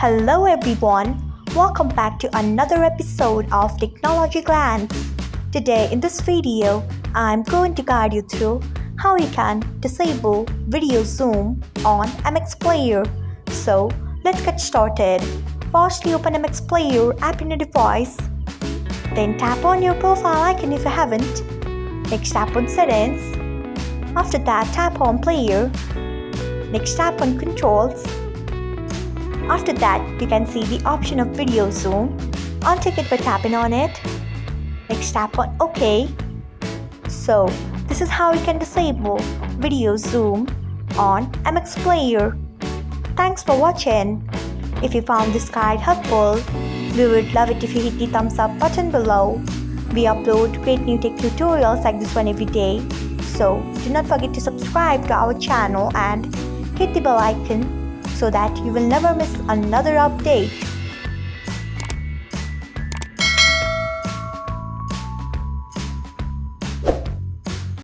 Hello everyone, welcome back to another episode of Technologyglance. Today in this video, I'm going to guide you through how you can disable video zoom on MX Player. So let's get started. Firstly, open MX Player app in your device. Then tap on your profile icon if you haven't. Next tap on settings. After that, tap on player. Next tap on controls. After that, you can see the option of video zoom. Untick it by tapping on it. Next tap on OK. So, this is how you can disable video zoom on MX Player. Thanks for watching. If you found this guide helpful, we would love it if you hit the thumbs up button below. We upload great new tech tutorials like this one every day. So, do not forget to subscribe to our channel and hit the bell icon so that you will never miss another update.